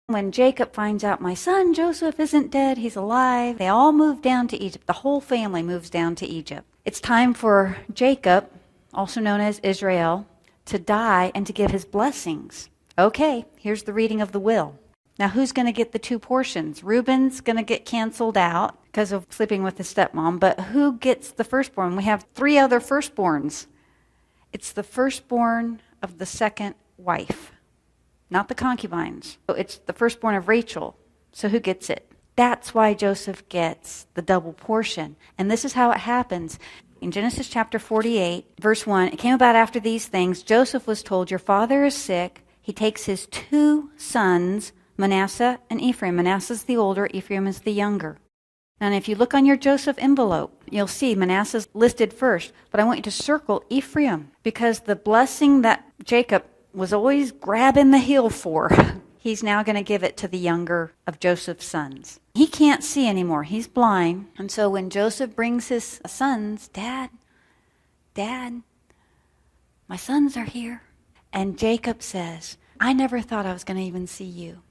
When Jacob finds out my son Joseph isn't dead, he's alive, they all move down to Egypt. The whole family moves down to Egypt. It's time for Jacob, also known as Israel, to die and to give his blessings. Okay, here's the reading of the will. Now, who's going to get the 2 portions? Reuben's going to get canceled out because of sleeping with his stepmom, but who gets the firstborn? We have 3 other firstborns. It's the firstborn of the second wife, not the concubines. So it's the firstborn of Rachel. So who gets it? That's why Joseph gets the double portion. And this is how it happens. In Genesis chapter 48, verse 1, it came about after these things, Joseph was told, your father is sick. He takes his 2 sons, Manasseh and Ephraim. Manasseh's the older, Ephraim is the younger. And if you look on your Joseph envelope, you'll see Manasseh's listed first. But I want you to circle Ephraim, because the blessing that Jacob was always grabbing the heel for, he's now going to give it to the younger of Joseph's sons. He can't see anymore. He's blind. And so when Joseph brings his sons, Dad, my sons are here. And Jacob says, I never thought I was going to even see you.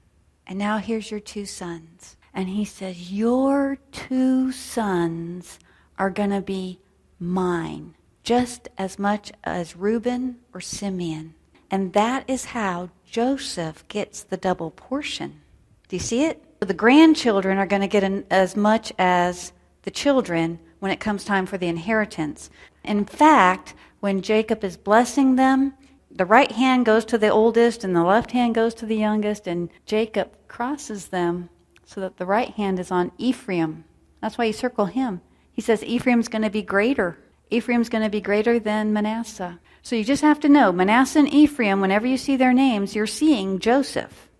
And now here's your 2 sons. And he says, your 2 sons are going to be mine, just as much as Reuben or Simeon. And that is how Joseph gets the double portion. Do you see it? The grandchildren are going to get as much as the children when it comes time for the inheritance. In fact, when Jacob is blessing them, the right hand goes to the oldest and the left hand goes to the youngest, and Jacob crosses them so that the right hand is on Ephraim. That's why you circle him. He says Ephraim's going to be greater. Ephraim's going to be greater than Manasseh. So you just have to know, Manasseh and Ephraim, whenever you see their names, you're seeing Joseph.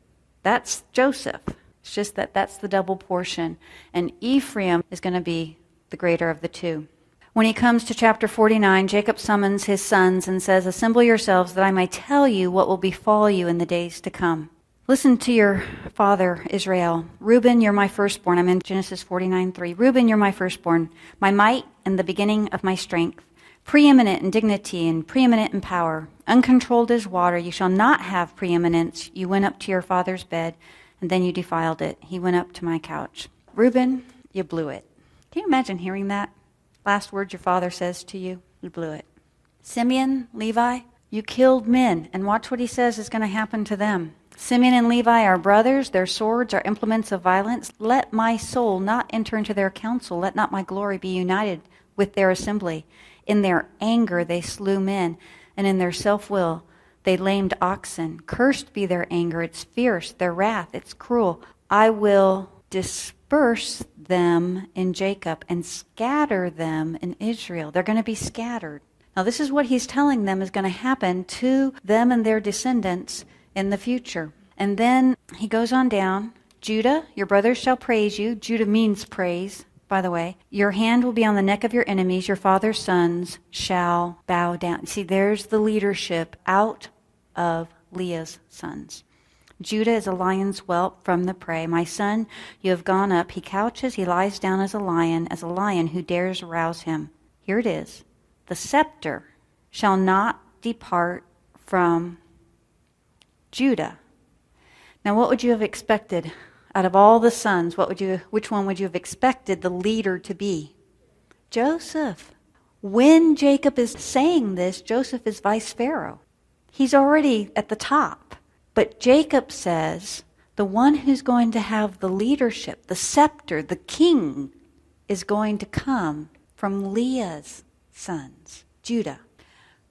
That's Joseph. It's just that that's the double portion. And Ephraim is going to be the greater of the 2. When he comes to chapter 49, Jacob summons his sons and says, assemble yourselves that I may tell you what will befall you in the days to come. Listen to your father, Israel. Reuben, you're my firstborn. I'm in Genesis 49:3. Reuben, you're my firstborn, my might and the beginning of my strength, preeminent in dignity and preeminent in power, uncontrolled as water. You shall not have preeminence. You went up to your father's bed, and then you defiled it. He went up to my couch. Reuben, you blew it. Can you imagine hearing that? Last word your father says to you, you blew it. Simeon, Levi, you killed men, and watch what he says is going to happen to them. Simeon and Levi are brothers, their swords are implements of violence. Let my soul not enter into their counsel, let not my glory be united with their assembly. In their anger they slew men, and in their self-will they lamed oxen. Cursed be their anger, it's fierce, their wrath, it's cruel. I will disperse them in Jacob and scatter them in Israel. They're going to be scattered. Now this is what he's telling them is going to happen to them and their descendants in the future. And then he goes on down. Judah, your brothers shall praise you. Judah means praise, by the way. Your hand will be on the neck of your enemies. Your father's sons shall bow down. See, there's the leadership out of Leah's sons. Judah is a lion's whelp from the prey. My son, you have gone up. He couches, he lies down as a lion who dares rouse him. Here it is. The scepter shall not depart from Judah. Now, what would you have expected out of all the sons? Which one would you have expected the leader to be? Joseph. When Jacob is saying this, Joseph is vice pharaoh. He's already at the top. But Jacob says the one who's going to have the leadership, the scepter, the king, is going to come from Leah's sons, Judah.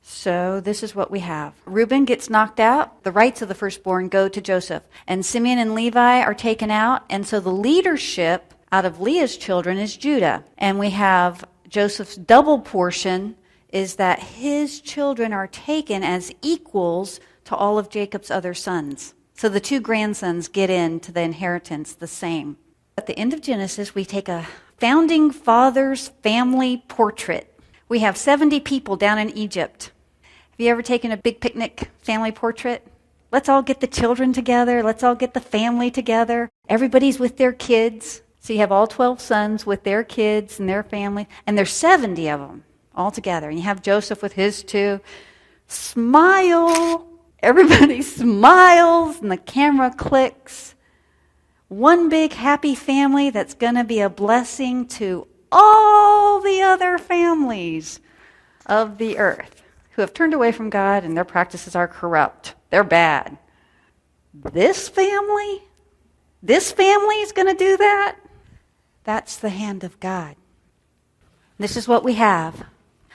So this is what we have. Reuben gets knocked out. The rights of the firstborn go to Joseph. And Simeon and Levi are taken out. And so the leadership out of Leah's children is Judah. And we have Joseph's double portion is that his children are taken as equals to all of Jacob's other sons. So the 2 grandsons get into the inheritance the same. At the end of Genesis, we take a founding father's family portrait. We have 70 people down in Egypt. Have you ever taken a big picnic family portrait? Let's all get the children together. Let's all get the family together. Everybody's with their kids. So you have all 12 sons with their kids and their family. And there's 70 of them all together. And you have Joseph with his 2. Smile. Everybody smiles and the camera clicks. one big happy family that's going to be a blessing to all the other families of the earth who have turned away from God and their practices are corrupt. They're bad. This family is going to do that? That's the hand of God. This is what we have.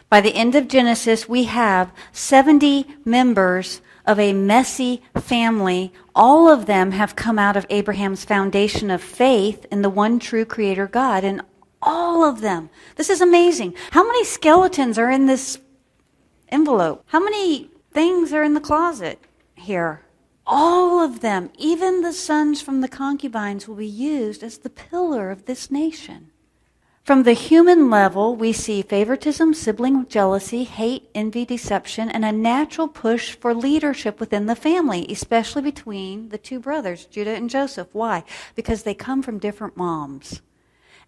By the end of Genesis, we have 70 members of a messy family. All of them have come out of Abraham's foundation of faith in the one true Creator God. And all of them. This is amazing. How many skeletons are in this envelope? How many things are in the closet here? All of them, even the sons from the concubines, will be used as the pillar of this nation. From the human level, we see favoritism, sibling jealousy, hate, envy, deception, and a natural push for leadership within the family, especially between the two brothers, Judah and Joseph. Why? Because they come from different moms,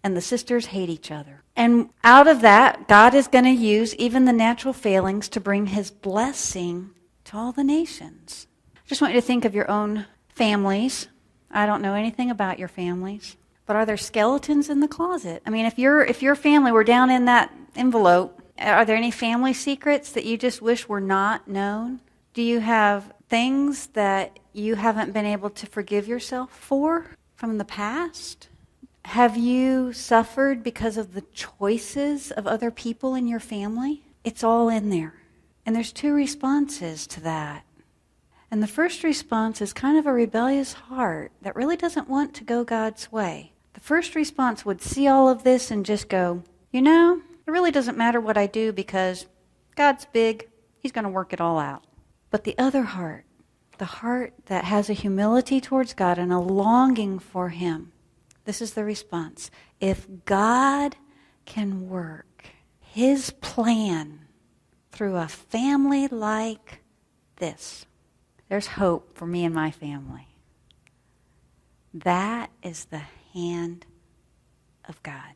and the sisters hate each other. And out of that, God is going to use even the natural failings to bring his blessing to all the nations. I just want you to think of your own families. I don't know anything about your families. But are there skeletons in the closet? I mean, if your family were down in that envelope, are there any family secrets that you just wish were not known? Do you have things that you haven't been able to forgive yourself for from the past? Have you suffered because of the choices of other people in your family? It's all in there. And there's two responses to that. And the first response is kind of a rebellious heart that really doesn't want to go God's way. The first response would see all of this and just go, it really doesn't matter what I do because God's big. He's going to work it all out. But the other heart, the heart that has a humility towards God and a longing for him, this is the response. If God can work his plan through a family like this, there's hope for me and my family. That is the hand of God.